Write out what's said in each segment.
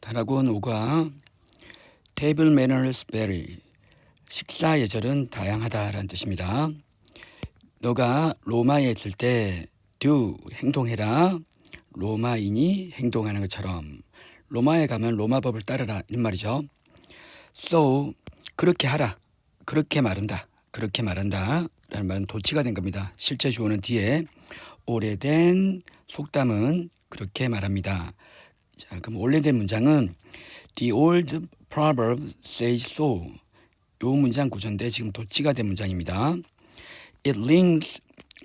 다라곤 5과 Table manners vary. 식사 예절은 다양하다라는 뜻입니다. 너가 로마에 있을 때 do 행동해라. 로마인이 행동하는 것처럼 로마에 가면 로마 법을 따르라 이런 말이죠. So 그렇게 하라. 그렇게 말한다. 그렇게 말한다 라는 말은 도치가 된 겁니다. 실제 주어는 뒤에 오래된 속담은 그렇게 말합니다. 자, 그럼 오래된 문장은 The old proverb says so. 요 문장 구조인데 지금 도치가 된 문장입니다. It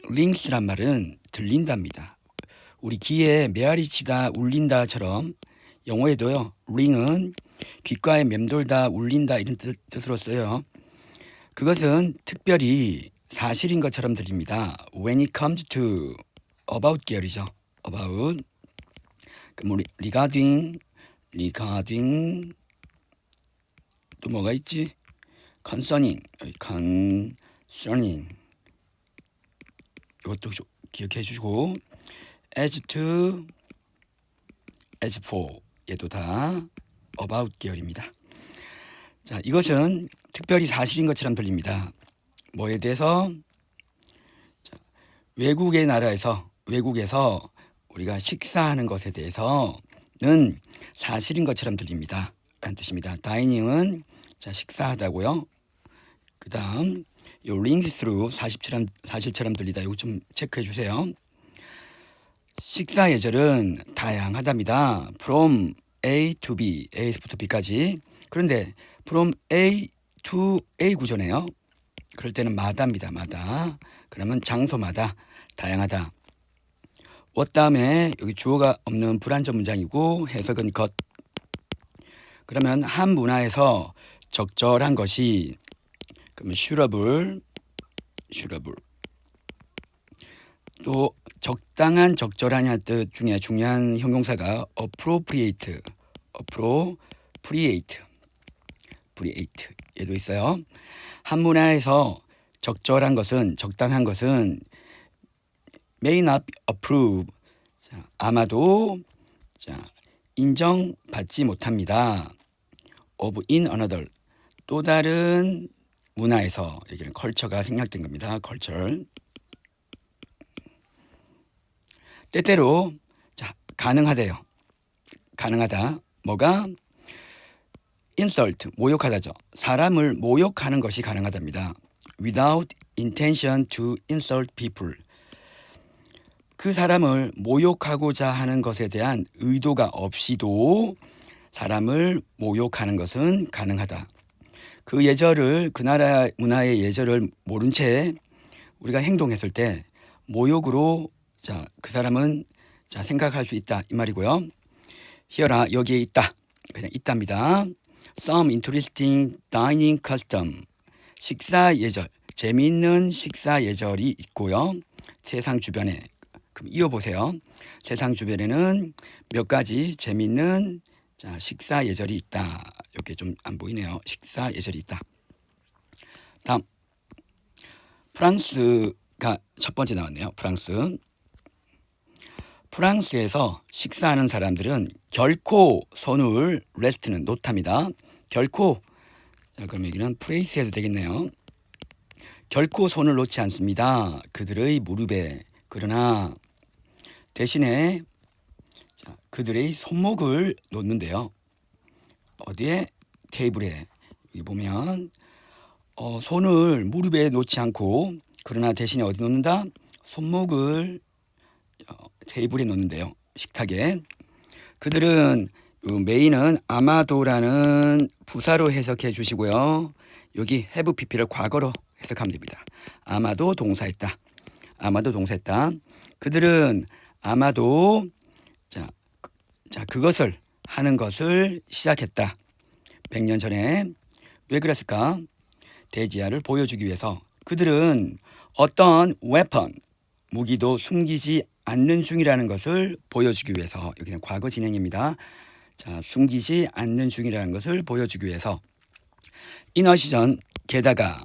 rings란 말은 들린답니다. 우리 귀에 메아리 치다 울린다처럼 영어에도요. ring은 귓가에 맴돌다 울린다 이런 뜻으로 써요. 그것은 특별히 사실인 것처럼 들립니다. When it comes to about 계열이죠. about 그럼 regarding 또 뭐가 있지? concerning 이것도 기억해 주시고 as to, as for 얘도 다 about 계열입니다. 자, 이것은 특별히 사실인 것처럼 들립니다. 뭐에 대해서? 자, 외국에서 우리가 식사하는 것에 대해서는 사실인 것처럼 들립니다. 라는 뜻입니다. 다이닝은 자, 식사하다고요. 그 다음 요 rings through 사실처럼 들리다. 이거 좀 체크해 주세요. 식사 예절은 다양하답니다. From A to B, A에서부터 B까지. 그런데 from A to A 구조네요. 그럴 때는 마다입니다. 마다. 그러면 장소마다 다양하다. what 다음에 여기 주어가 없는 불완전 문장이고 해석은 것. 그러면 한 문화에서 적절한 것이 그러면 suitable 또 적당한 적절한 뜻 중에 중요한 형용사가 appropriate 얘도 있어요. 한 문화에서 적절한 것은 적당한 것은 may not approve 자, 아마도 자, 인정받지 못합니다. of in another 또 다른 문화에서 여기는 컬처가 생략된 겁니다. 컬처 때때로 자, 가능하대요. 가능하다. 뭐가? insult 모욕하다죠. 사람을 모욕하는 것이 가능하답니다. without intention to insult people 그 사람을 모욕하고자 하는 것에 대한 의도가 없이도 사람을 모욕하는 것은 가능하다. 그 예절을 그 나라 문화의 예절을 모른 채 우리가 행동했을 때 모욕으로 자, 그 사람은 자, 생각할 수 있다 이 말이고요. 히어라 여기에 있다. 그냥 있답니다. Some interesting dining custom 식사 예절 재미있는 식사 예절이 있고요. 세상 주변에 그럼 이어보세요. 세상 주변에는 몇 가지 재미있는 자, 식사 예절이 있다. 이렇게 좀 안 보이네요. 식사 예절이 있다. 다음 프랑스가 첫 번째 나왔네요. 프랑스에서 식사하는 사람들은 결코 손을 레스트는 놓답니다. 결코 자, 그럼 여기는 프레이스 해도 되겠네요. 결코 손을 놓지 않습니다. 그들의 무릎에 그러나 대신에 자, 그들의 손목을 놓는데요. 어디에? 테이블에. 여기 보면 손을 무릎에 놓지 않고 그러나 대신에 어디 놓는다? 손목을 테이블에 놓는데요. 식탁에. 그들은 메인은 아마도라는 부사로 해석해 주시고요. 여기 have pp를 과거로 해석하면 됩니다. 아마도 동사했다. 그들은 아마도 자 그것을 하는 것을 시작했다. 100년 전에. 왜 그랬을까? 대지하를 보여주기 위해서. 그들은 어떤 웨펀 무기도 숨기지 않는 중이라는 것을 보여주기 위해서. 여기는 과거 진행입니다. 자, 숨기지 않는 중이라는 것을 보여주기 위해서. 인어 시전 게다가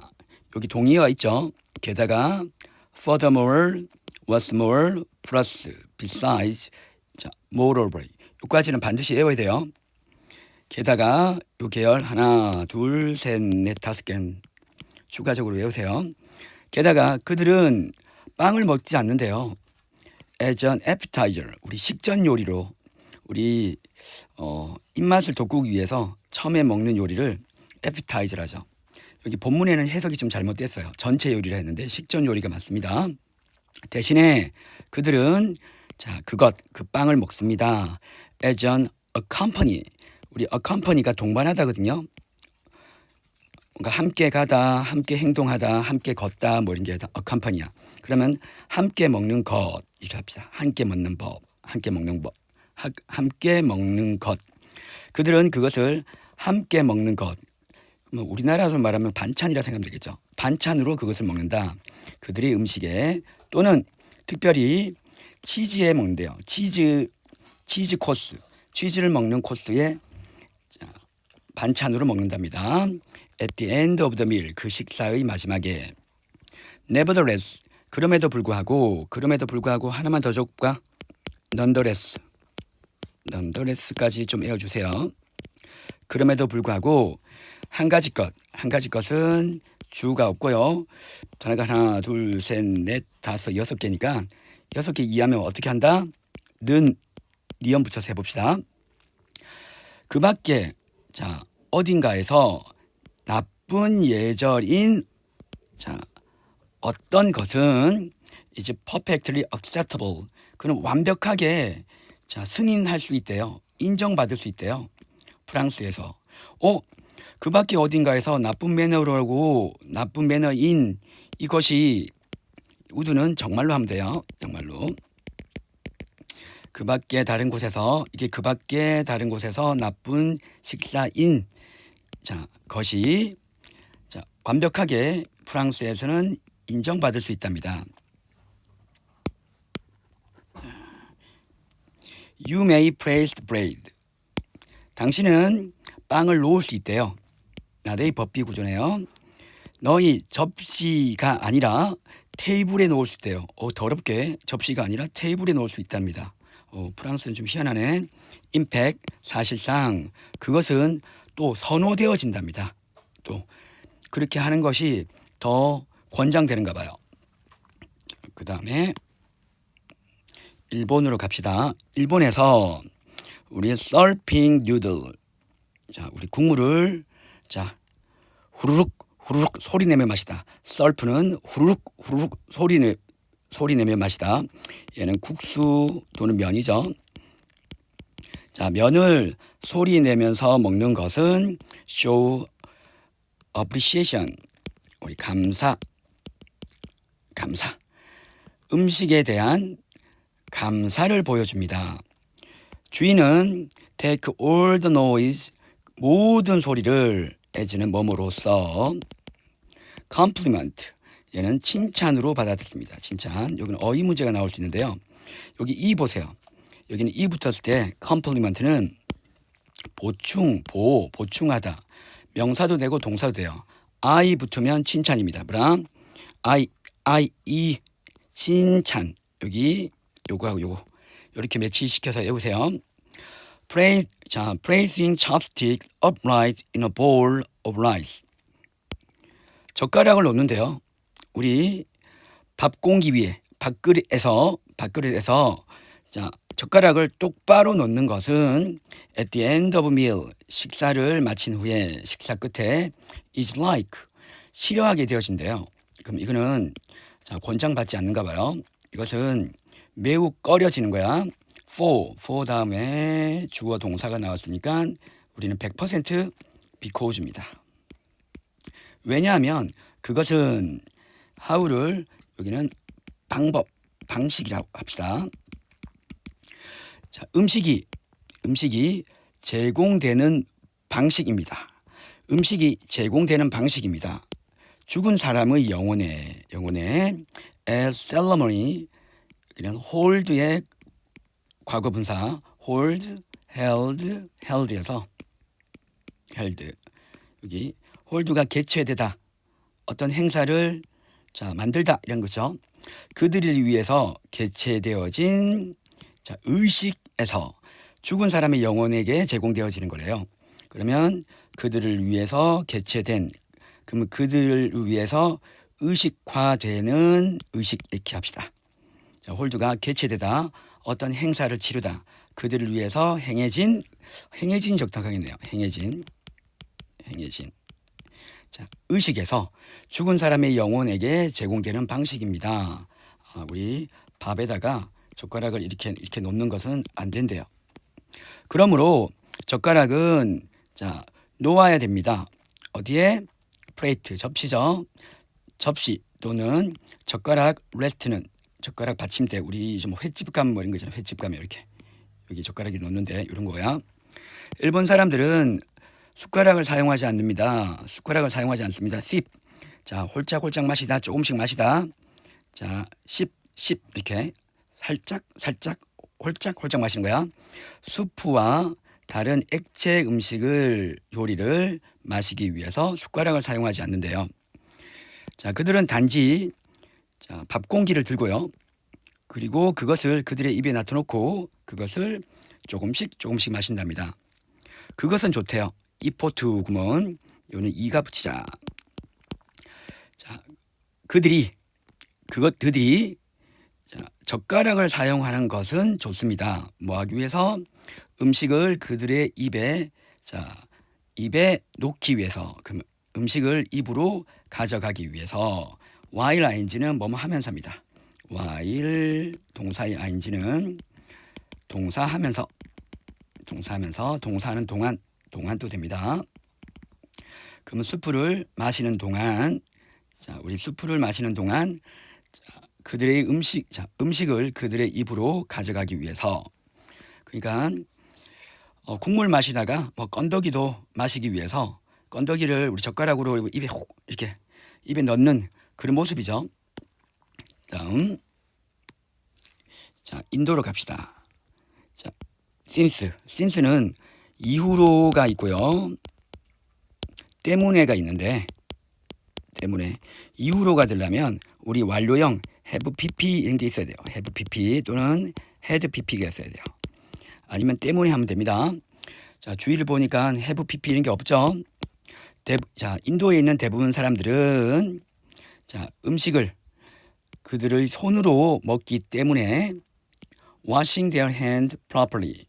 여기 동의어가 있죠. 게다가 furthermore, what's more, plus, besides, 자, moreover 여기까지는 반드시 외워야 돼요. 게다가 요 계열 하나, 둘, 셋, 넷, 다섯 개는 추가적으로 외우세요. 게다가 그들은 빵을 먹지 않는데요. as an appetizer, 우리 식전 요리로 우리 입맛을 돋구기 위해서 처음에 먹는 요리를 appetizer라죠. 여기 본문에는 해석이 좀 잘못됐어요. 전체 요리라 했는데 식전 요리가 맞습니다. 대신에 그들은 그 빵을 먹습니다. as an accompany, 우리 accompany가 동반하다거든요. 뭔가 함께 가다, 함께 행동하다, 함께 걷다 뭐 이런 게 다 accompany야. 그러면 함께 먹는 것 이렇게 합시다. 함께 먹는 법, 함께 먹는 법, 함께 먹는 것. 그들은 그것을 함께 먹는 것. 뭐 우리나라로 말하면 반찬이라 생각하면 되겠죠. 반찬으로 그것을 먹는다. 그들의 음식에 또는 특별히 치즈에 먹는데요. 치즈 코스, 치즈를 먹는 코스에 반찬으로 먹는답니다. At the end of the meal, 그 식사의 마지막에. Nevertheless, 그럼에도 불구하고 하나만 더 줘볼까? nonetheless까지 좀 외워주세요. 그럼에도 불구하고 한 가지 것은 주가 없고요. 단어가 하나, 둘, 셋, 넷, 다섯, 여섯 개니까 6개 이하면 어떻게 한다? 니은 붙여서 해봅시다. 그 밖에 어딘가에서 나쁜 예절인 어떤 것은 is perfectly acceptable. 그는 완벽하게 승인할 수 있대요. 인정받을 수 있대요. 프랑스에서. 그 밖에 어딘가에서 나쁜 매너인 이것이 우드는 정말로 하면 돼요. 정말로. 그 밖에 다른 곳에서 나쁜 식사인 것이 완벽하게 프랑스에서는 인정받을 수 있답니다. You may place the bread. 당신은 빵을 놓을 수 있대요. 나의 법비 구조네요. 너희 접시가 아니라 테이블에 놓을 수 있대요. 더럽게 접시가 아니라 테이블에 놓을 수 있답니다. 프랑스는 좀 희한하네. In fact, 사실상 그것은 또 선호되어진답니다. 또 그렇게 하는 것이 더 권장되는가 봐요. 그 다음에 일본으로 갑시다. 일본에서 우리 썰핑 누들, 우리 국물을 후루룩 소리 내며 마시다. 썰프는 후루룩 소리 내며 마시다. 얘는 국수 또는 면이죠. 면을 소리 내면서 먹는 것은 show appreciation, 우리 감사. 음식에 대한 감사를 보여줍니다. 주인은 take all the noise, 모든 소리를 as는 뭐뭐로써 compliment, 얘는 칭찬으로 받아들입니다. 칭찬. 여기는 어휘 문제가 나올 수 있는데요. 여기 이 보세요. 여기는 이 붙었을 때 compliment는 보충하다. 명사도 되고 동사도 돼요. I 붙으면 칭찬입니다. 그럼 이 칭찬. 여기 요거하고 요거 이렇게 매치시켜서 외우세요. Placing chopstick upright in a bowl of rice. 젓가락을 놓는데요. 우리 밥 공기 위에 밥그릇에서 젓가락을 똑바로 놓는 것은 at the end of a meal, 식사를 마친 후에 식사 끝에 is like, 싫어하게 되어진대요. 그럼 이거는 권장받지 않는가 봐요. 이것은 매우 꺼려지는 거야. for 다음에 주어 동사가 나왔으니까 우리는 100% 비코우즈입니다. 왜냐하면 그것은 how를 여기는 방식이라고 합시다. 음식이 제공되는 방식입니다. 죽은 사람의 영혼에 as ceremony, 그냥 hold의 과거분사 hold, held에서 held, 여기 hold가 개최되다, 어떤 행사를 만들다 이런 거죠. 그들을 위해서 개최되어진 의식에서 죽은 사람의 영혼에게 제공되어지는 거래요. 그러면 그들을 위해서 개최된, 그러면 그들을 위해서 의식화되는 의식 이렇게 합시다. 자, 홀드가 개최되다, 어떤 행사를 치르다, 그들을 위해서 행해진 적당하겠네요. 행해진. 자, 의식에서 죽은 사람의 영혼에게 제공되는 방식입니다. 우리 밥에다가 젓가락을 이렇게 놓는 것은 안 된대요. 그러므로 젓가락은 자 놓아야 됩니다. 어디에? 플레이트, 접시죠. 접시 또는 젓가락 레스트는 젓가락 받침대, 우리 좀 횟집감 뭐 이런 거 있잖아요. 횟집감에 이렇게 여기 젓가락이 놓는데 이런 거야. 일본 사람들은 숟가락을 사용하지 않습니다. 숟가락을 사용하지 않습니다. sip. 자, 홀짝홀짝 마시다, 조금씩 마시다. 자, sip 이렇게 살짝 홀짝 마시는 거야. 수프와 다른 액체 음식을 요리를 마시기 위해서 숟가락을 사용하지 않는데요. 자, 그들은 단지 자, 밥 공기를 들고요. 그리고 그것을 그들의 입에 놔둬놓고 그것을 조금씩 마신답니다. 그것은 좋대요. 이포트 구문, 요는 이가 붙이자. 자, 그들이 자, 젓가락을 사용하는 것은 좋습니다. 뭐 하기 위해서? 음식을 그들의 입에 놓기 위해서, 그 음식을 입으로 가져가기 위해서. while ing는 뭐뭐 하면서입니다. while 동사의 ing는 동사하면서, 동사하는 동안도 됩니다. 그러면 수프를 마시는 동안, 자, 우리 수프를 마시는 동안 자, 그들의 음식을 그들의 입으로 가져가기 위해서. 그러니까 국물 마시다가 뭐 건더기도 마시기 위해서 건더기를 우리 젓가락으로 입에 이렇게 입에 넣는 그런 모습이죠. 다음, 자, 인도로 갑시다. 자, since는 이후로가 있고요. 때문에가 있는데, 때문에 이후로가 되려면 우리 완료형 have pp 이런 게 있어야 돼요. have pp 또는 had pp가 있어야 돼요. 아니면 때문에 하면 됩니다. 자, 주의를 보니까 have pp 이런 게 없죠. 자, 인도에 있는 대부분 사람들은 자, 음식을 그들의 손으로 먹기 때문에 washing their hand properly,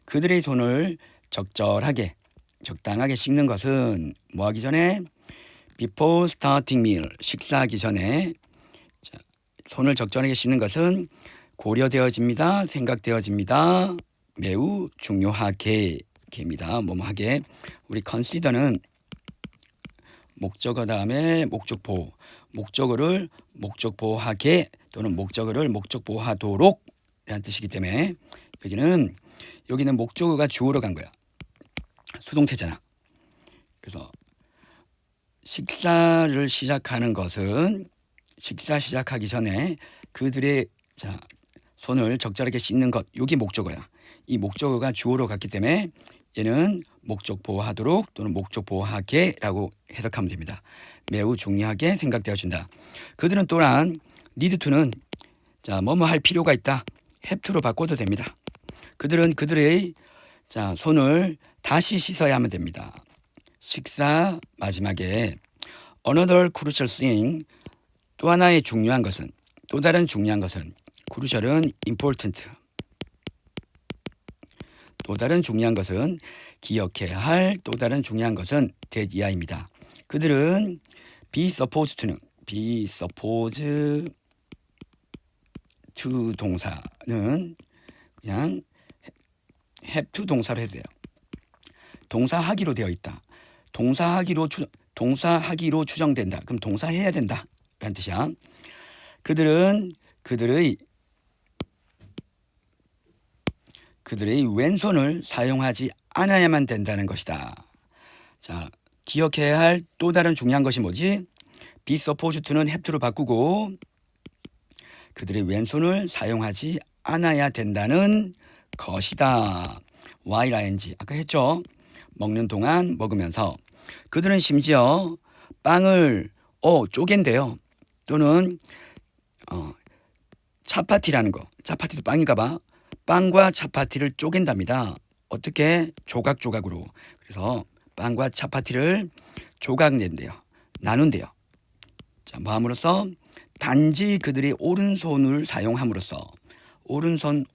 그들의 손을 적당하게 씻는 것은 뭐 하기 전에? before starting meal, 식사하기 전에 자, 손을 적절하게 씻는 것은 고려되어집니다. 생각되어집니다. 매우 중요하게입니다. 뭐뭐하게. 우리 consider는 목적어 다음에 목적보, 목적어를 목적보하게 또는 목적어를 목적보하도록 이라는 뜻이기 때문에 여기는 목적어가 주어로 간 거야. 수동태잖아. 그래서 식사를 시작하는 것은 식사 시작하기 전에 그들의 자, 손을 적절하게 씻는 것, 이게 목적어야. 이 목적어가 주어로 갔기 때문에 얘는 목적보호하도록 또는 목적보호하게라고 해석하면 됩니다. 매우 중요하게 생각되어진다. 그들은 또한 need to는 자, 뭐뭐 할 필요가 있다. have to로 바꿔도 됩니다. 그들은 그들의 자, 손을 다시 씻어야 하면 됩니다. 식사 마지막에 another crucial thing, 또 하나의 중요한 것은, 또 다른 중요한 것은, crucial은 important, 또 다른 중요한 것은, 기억해야 할 또 다른 중요한 것은 that 이하입니다. 그들은 be supposed to 동사는 그냥 have to 동사로 해도 돼요. 동사하기로 되어 있다. 동사하기로 추정된다. 그럼 동사해야 된다 라는 뜻이야. 그들은 그들의 왼손을 사용하지 않아야만 된다는 것이다. 자, 기억해야 할 또 다른 중요한 것이 뭐지? be supposed to는 have to로 바꾸고 그들의 왼손을 사용하지 않아야 된다는 것이다. while ing 아까 했죠. 먹는 동안, 먹으면서. 그들은 심지어 빵을 쪼갠대요. 또는 차파티라는 거, 차파티도 빵인가 봐. 빵과 차파티를 쪼갠답니다. 어떻게? 조각조각으로. 그래서 빵과 차파티를 조각 낸대요. 나눈대요. 자, 뭐 함으로써? 단지 그들이 오른손을 사용함으로써 오른손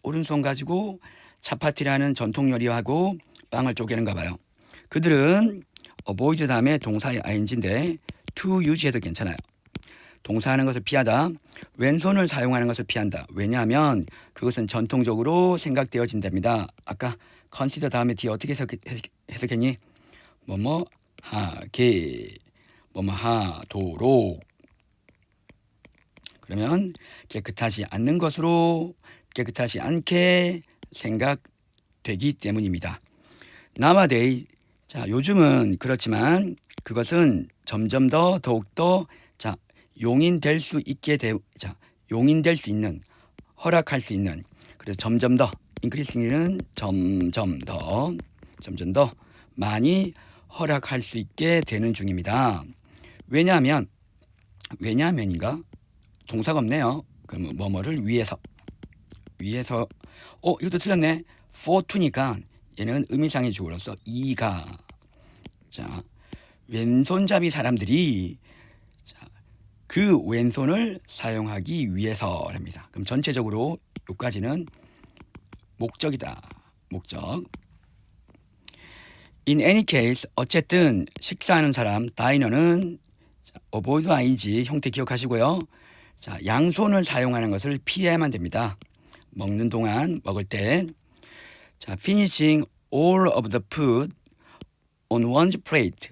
가지고 차파티라는 전통 요리하고 빵을 쪼개는가 봐요. 그들은 avoid 다음에 동사의 ing인데 to use해도 괜찮아요. 동사하는 것을 피하다. 왼손을 사용하는 것을 피한다. 왜냐하면 그것은 전통적으로 생각되어진답니다. 아까 consider 다음에 뒤에 어떻게 해석했니? 뭐뭐 하게, 뭐뭐 하도록. 그러면 깨끗하지 않는 것으로 깨끗하지 않게 생각되기 때문입니다. nowadays, 자, 요즘은 그렇지만 그것은 점점 더 더욱더 자, 용인될 수 있는, 허락할 수 있는, 그래서 점점 더 increasing은 점점 더 많이 허락할 수 있게 되는 중입니다. 왜냐하면인가? 동사가 없네요. 그럼 뭐뭐를 위해서. 이것도 틀렸네. for to니까 얘는 의미상의 주어로서 이가. 자, 왼손잡이 사람들이 그 왼손을 사용하기 위해서랍니다. 그럼 전체적으로 여기까지는 목적이다. 목적. In any case, 어쨌든 식사하는 사람, 다이너는 avoid ing 형태 기억하시고요. 자, 양손을 사용하는 것을 피해야만 됩니다. 먹는 동안, 먹을 때. 자, finishing all of the food on one's plate.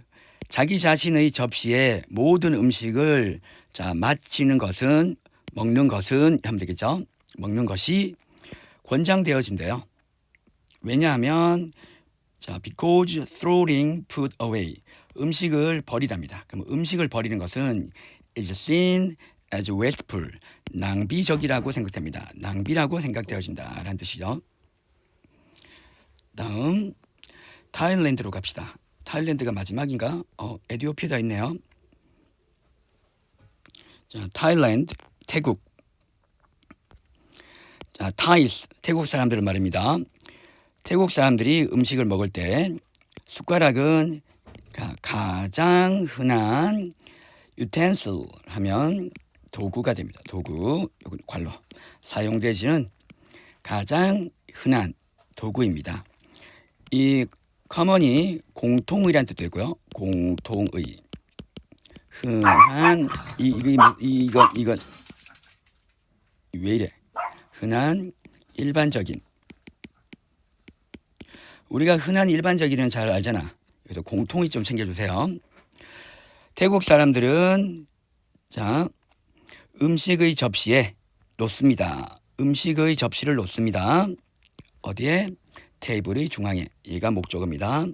자기 자신의 접시에 모든 음식을 자, 마치는 것은, 먹는 것은 하면 되겠죠. 먹는 것이 권장되어진대요. 왜냐하면 자, because throwing food away. 음식을 버리답니다. 그럼 음식을 버리는 것은 is seen as wasteful. 낭비적이라고 생각됩니다. 낭비라고 생각되어진다 라는 뜻이죠. 다음 타일랜드로 갑시다. 타일랜드가 마지막인가? 에티오피아가 있네요. 자, 타일랜드, 태국. 자, 타이스, 태국 사람들을 말입니다. 태국 사람들이 음식을 먹을 때 숟가락은 가장 흔한 유텐슬 하면 도구가 됩니다. 도구, 이건 관로. 사용되지는 가장 흔한 도구입니다. 이 커먼이 공통의란 뜻도 있고요. 공통의. 흔한 이건 왜 이래? 흔한 일반적인. 우리가 흔한 일반적인은 잘 알잖아. 그래서 공통의 좀 챙겨주세요. 태국 사람들은 자, 음식의 접시에 놓습니다. 음식의 접시를 놓습니다. 어디에? 테이블의 중앙에. 얘가 목적어입니다.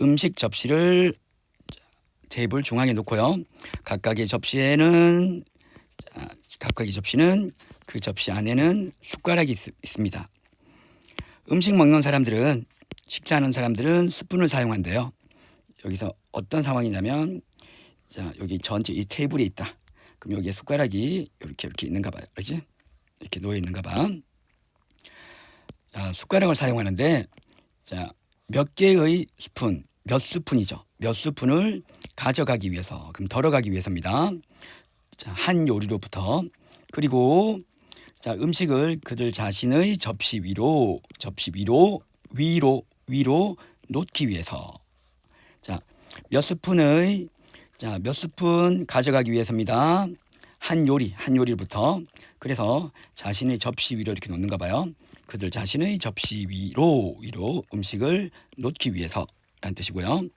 음식 접시를 테이블 중앙에 놓고요. 각각의 접시는 그 접시 안에는 숟가락이 있습니다. 음식 먹는 사람들은, 식사하는 사람들은 스푼을 사용한대요. 여기서 어떤 상황이냐면 자, 여기 전체 이 테이블에 있다. 그럼 여기에 숟가락이 이렇게 있는가 봐요. 그렇지? 이렇게 놓여 있는가 봐. 자, 숟가락을 사용하는데 자, 몇 개의 스푼, 몇 스푼이죠. 몇 스푼을 가져가기 위해서, 그럼 덜어가기 위해서입니다. 자, 한 요리로부터. 그리고 자, 음식을 그들 자신의 접시 위로 놓기 위해서. 자, 몇 스푼 가져가기 위해서입니다. 한 요리부터. 그래서 자신의 접시 위로 이렇게 놓는가 봐요. 그들 자신의 접시 위로 음식을 놓기 위해서라는 뜻이고요.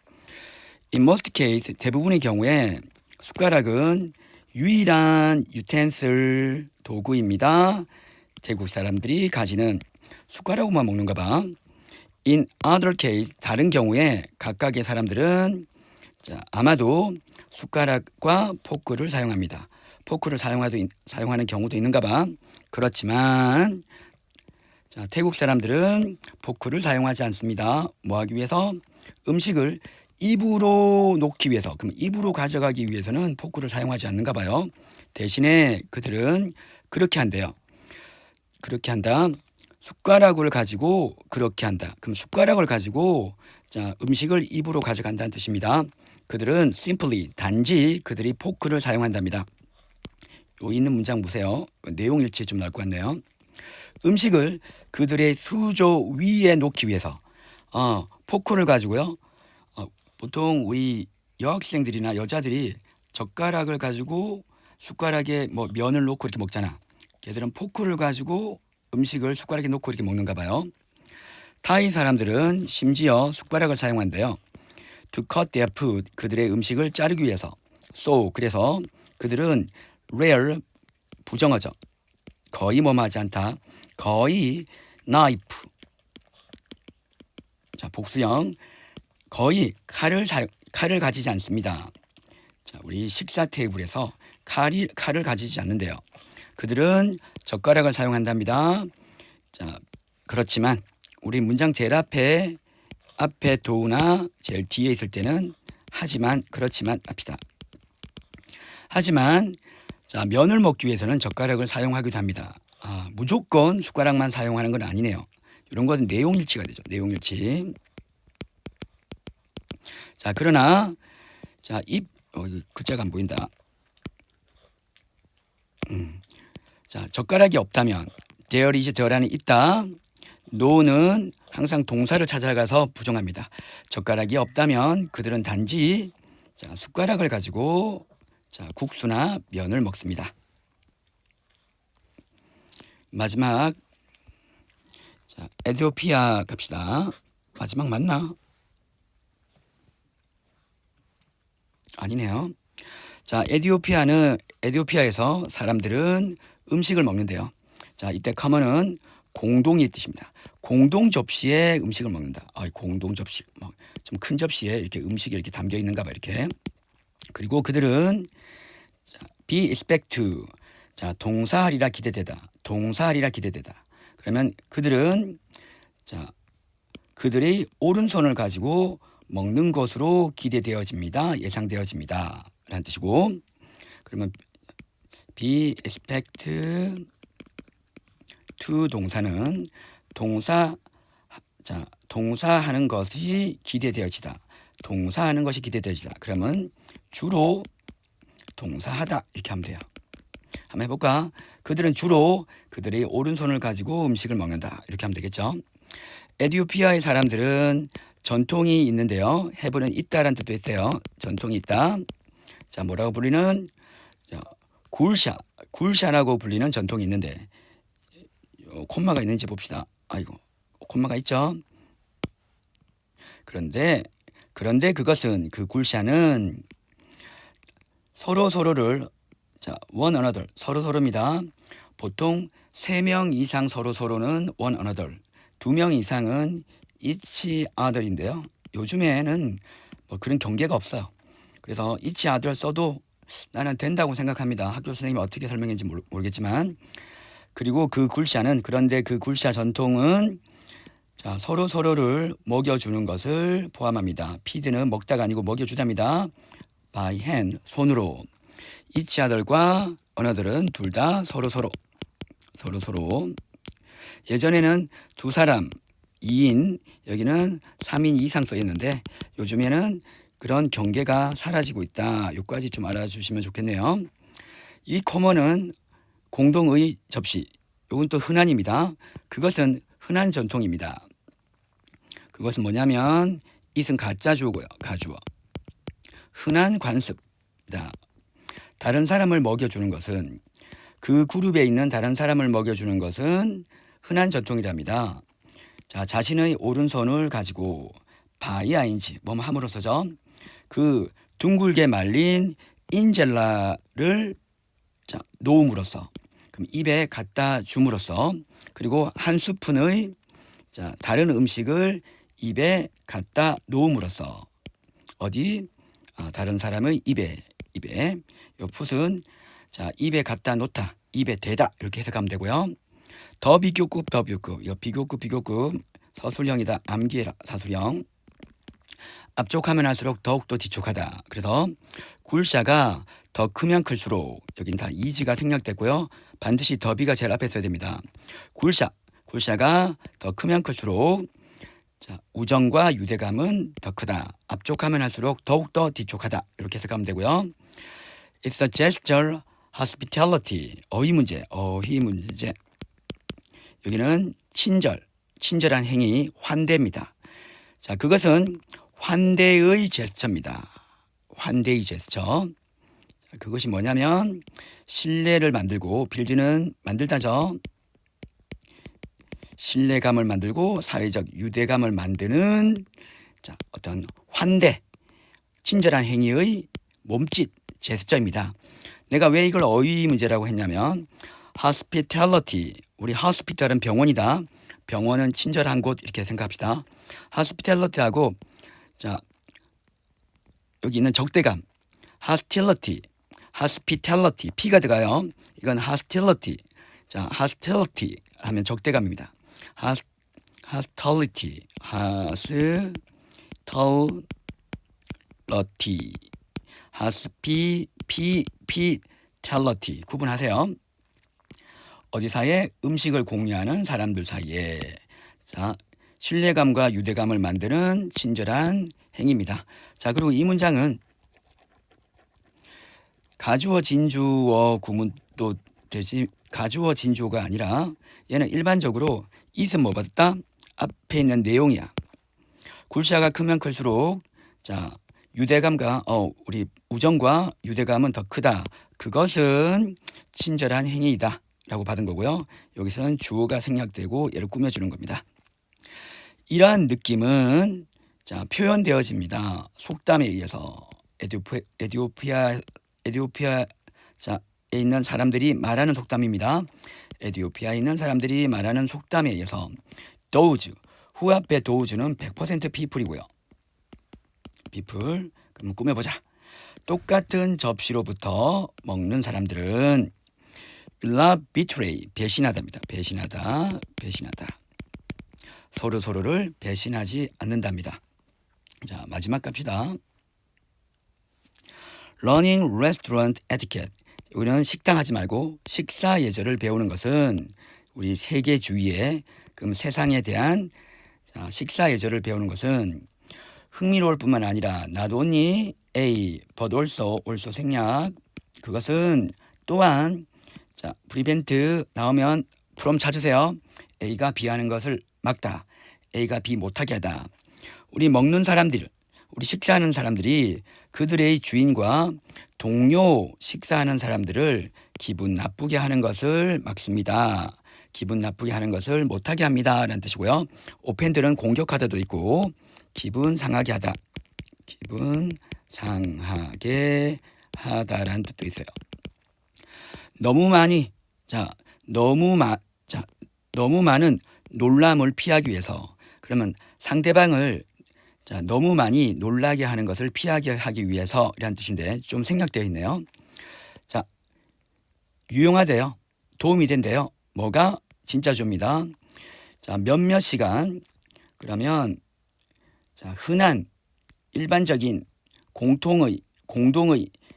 In most case, 대부분의 경우에 숟가락은 유일한 유텐슬 도구입니다. 태국 사람들이 가지는 숟가락으로만 먹는가 봐. In other case, 다른 경우에 각각의 사람들은 자, 아마도 숟가락과 포크를 사용합니다. 포크를 사용하는 경우도 있는가 봐. 그렇지만 자, 태국 사람들은 포크를 사용하지 않습니다. 뭐 하기 위해서? 음식을 입으로 놓기 위해서. 그럼 입으로 가져가기 위해서는 포크를 사용하지 않는가 봐요. 대신에 그들은 그렇게 한대요. 그렇게 한다. 숟가락을 가지고 그렇게 한다. 그럼 숟가락을 가지고 자, 음식을 입으로 가져간다는 뜻입니다. 그들은 simply 단지 그들이 포크를 사용한답니다. 여기 있는 문장 보세요. 내용 일치 좀 나올 것 같네요. 음식을 그들의 수조 위에 놓기 위해서 포크를 가지고요. 보통 우리 여학생들이나 여자들이 젓가락을 가지고 숟가락에 뭐 면을 놓고 이렇게 먹잖아. 걔들은 포크를 가지고 음식을 숟가락에 놓고 이렇게 먹는가 봐요. 타이 사람들은 심지어 숟가락을 사용한대요. To cut their food, 그들의 음식을 자르기 위해서. So, 그래서 그들은 rare, 부정어죠. 거의 뭐하지 않다. 거의 knife. 자, 복수형. 거의 칼을 가지지 않습니다. 자, 우리 식사 테이블에서 칼을 가지지 않는데요. 그들은 젓가락을 사용한답니다. 자, 그렇지만 우리 문장 제일 앞에 do나 제일 뒤에 있을 때는 하지만, 그렇지만 합시다. 하지만 자, 면을 먹기 위해서는 젓가락을 사용하기도 합니다. 무조건 숟가락만 사용하는 건 아니네요. 이런 건 내용일치가 되죠. 내용일치. 자, 그러나 자, 글자가 안 보인다. 자, 젓가락이 없다면 there is there는 있다. no는 항상 동사를 찾아가서 부정합니다. 젓가락이 없다면 그들은 단지 자, 숟가락을 가지고 자, 국수나 면을 먹습니다. 마지막 자, 에티오피아 갑시다. 마지막 맞나? 아니네요. 자, 에티오피아에서 사람들은 음식을 먹는데요. 자, 이때 common은 공동이 뜻입니다. 공동 접시에 음식을 먹는다. 공동 접시, 좀 큰 접시에 이렇게 음식이 이렇게 담겨 있는가 봐, 이렇게. 그리고 그들은 자, be expect to, 자, 동사하리라 기대되다. 동사하리라 기대되다. 그러면 그들은 자, 그들의 오른손을 가지고 먹는 것으로 기대되어집니다. 예상되어집니다. 라는 뜻이고, 그러면 be expect to 동사는 동사하는 것이 기대되어지다. 동사하는 것이 기대되어지다. 그러면 주로 동사하다 이렇게 하면 돼요. 한번 해볼까? 그들은 주로 그들의 오른손을 가지고 음식을 먹는다. 이렇게 하면 되겠죠. 에티오피아의 사람들은 전통이 있는데요. have는 있다라는 뜻도 있어요. 전통이 있다. 자, 뭐라고 불리는 굴샤라고 불리는 전통이 있는데 콤마가 있는지 봅시다. 아이고, 콤마가 있죠. 그런데 그것은 그 굴샤는 서로를 자, one another 서로입니다. 보통 3명 이상 서로는 one another, 2명 이상은 each other인데요. 요즘에는 뭐 그런 경계가 없어요. 그래서 each other 써도 나는 된다고 생각합니다. 학교 선생님이 어떻게 설명했는지 모르겠지만. 그리고 그런데 그 굴샤 전통은 자, 서로를 먹여주는 것을 포함합니다. feed는 먹다가 아니고 먹여주답니다. by hand, 손으로. each other과 another은 둘 다 서로. 예전에는 두 사람, 2인, 여기는 3인 이상 써 있는데 요즘에는 그런 경계가 사라지고 있다. 요까지 좀 알아주시면 좋겠네요. 이 common은 공동의 접시, 요건 또 흔한입니다. 그것은 흔한 전통입니다. 그것은 뭐냐면 it은 가짜 주어고요. 가주어. 흔한 관습. 다른 사람을 먹여주는 것은, 그 그룹에 있는 다른 사람을 먹여주는 것은 흔한 전통이랍니다. 자, 자신의 오른손을 가지고 by ing, 함으로써죠. 그 둥글게 말린 인젤라를 자, 놓음으로써, 그럼 입에 갖다 줌으로써, 그리고 한 스푼의 자, 다른 음식을 입에 갖다 놓음으로써, 어디? 다른 사람의 입에 요 풋은 자, 입에 갖다 놓다, 입에 대다 이렇게 해석하면 되고요. 더 비교급, 이 비교급 서술형이다. 암기해라. 사술형. 앞쪽하면 할수록 더욱더 지촉하다. 그래서 굴샤가 더 크면 클수록, 여긴 다 이지가 생략됐고요. 반드시 더비가 제일 앞에 써야 됩니다. 굴샤 굴샤가 더 크면 클수록 자, 우정과 유대감은 더 크다. 앞쪽하면 할수록 더욱더 뒤쪽하다. 이렇게 해석하면 되고요. It's a gesture hospitality. 어휘 문제. 여기는 친절한 행위, 환대입니다. 자, 그것은 환대의 제스처입니다. 환대의 제스처. 그것이 뭐냐면 신뢰를 만들고 빌드는 만들다죠. 신뢰감을 만들고 사회적 유대감을 만드는 자, 어떤 환대, 친절한 행위의 몸짓 제스처입니다. 내가 왜 이걸 어휘 문제라고 했냐면 hospitality, 우리 hospital은 병원이다. 병원은 친절한 곳 이렇게 생각합시다. hospitality하고 자, 여기 있는 적대감 hostility, P가 들어가요. 이건 hostility. 자, hostility 하면 적대감입니다. hostility, hospitality 구분하세요. 어디 사이에 음식을 공유하는 사람들 사이에 자, 신뢰감과 유대감을 만드는 친절한 행위입니다. 자, 그리고 이 문장은 가주어 진주어 구문도 되지 가주어 진주어가 아니라 얘는 일반적으로 it은 뭐 받았다? 앞에 있는 내용이야. 굴샤가 크면 클수록 자, 유대감과 우리 우정과 유대감은 더 크다. 그것은 친절한 행위이다 라고 받은 거고요. 여기서는 주어가 생략되고 얘를 꾸며주는 겁니다. 이러한 느낌은 자, 표현되어집니다. 속담에 의해서 에티오피아에 있는 사람들이 말하는 속담입니다. 에티오피아에 있는 사람들이 말하는 속담에 의해서 those, 후 앞에 those는 100% people이고요. people, 그럼 꾸며보자. 똑같은 접시로부터 먹는 사람들은 will not betray, 배신하다입니다. 배신하다. 서로를 배신하지 않는답니다. 자, 마지막 갑시다. Learning restaurant etiquette. 우리는 식당 하지 말고 식사 예절을 배우는 것은 우리 세계주의에 그럼 세상에 대한 식사 예절을 배우는 것은 흥미로울 뿐만 아니라 not only A but also 생략 그것은 또한 자 prevent 나오면 from 찾으세요. A가 B 하는 것을 막다. A가 B 못하게 하다. 우리 먹는 사람들 우리 식사하는 사람들이 그들의 주인과 동료 식사하는 사람들을 기분 나쁘게 하는 것을 막습니다. 기분 나쁘게 하는 것을 못하게 합니다 라는 뜻이고요. 오펜드는 공격하다도 있고 기분 상하게 하다. 기분 상하게 하다라는 뜻도 있어요. 너무 많은 놀람을 피하기 위해서 그러면 상대방을 너무 많이 놀라게 하는 것을 피하게 하기 위해서라는 뜻인데 좀 생략되어 있네요. 자, 유용하대요. 도움이 된대요. 뭐가? 진짜 줍니다. 자, 몇몇 시간 그러면 자, 흔한 일반적인 공동의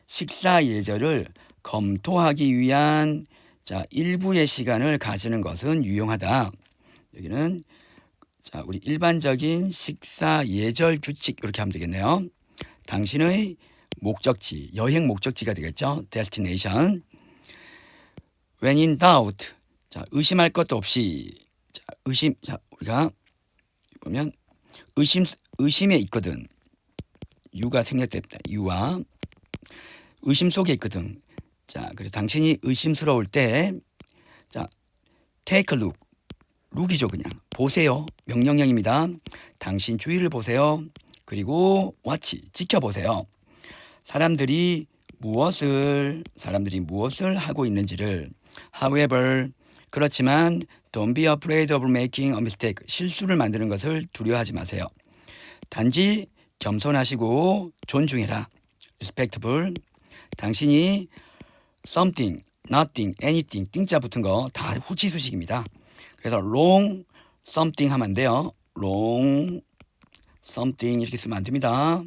식사 예절을 검토하기 위한 자, 일부의 시간을 가지는 것은 유용하다. 여기는 자, 우리 일반적인 식사 예절 규칙 이렇게 하면 되겠네요. 당신의 목적지, 여행 목적지가 되겠죠. destination. When in doubt. 자, 의심할 것도 없이. 자, 우리가 보면 의심에 있거든. 유가 생략됩니다. 유와 의심 속에 있거든. 자, 그래서 당신이 의심스러울 때 자, take a look. 룩이죠. 그냥 보세요. 명령형입니다. 당신 주위를 보세요. 그리고 watch, 지켜보세요. 사람들이 무엇을 하고 있는지를. However, 그렇지만 don't be afraid of making a mistake. 실수를 만드는 것을 두려워하지 마세요. 단지 겸손하시고 존중해라. Respectful. 당신이 something, nothing, anything, 띵자 붙은 거 다 후치수식입니다. 그래서 long something 하면 안 돼요. long something 이렇게 쓰면 안 됩니다.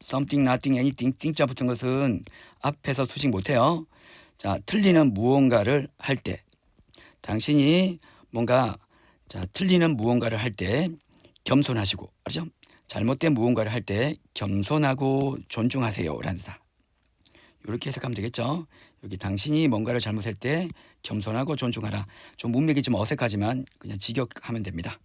something, nothing, anything, 띵자 붙은 것은 앞에서 수식 못해요. 자, 틀리는 무언가를 할 때 당신이 뭔가 자, 틀리는 무언가를 할 때 겸손하시고, 알죠? 잘못된 무언가를 할 때 겸손하고 존중하세요 라는 뜻. 이렇게 해석하면 되겠죠. 여기 당신이 뭔가를 잘못할 때 겸손하고 존중하라. 좀 문맥이 좀 어색하지만 그냥 직역하면 됩니다.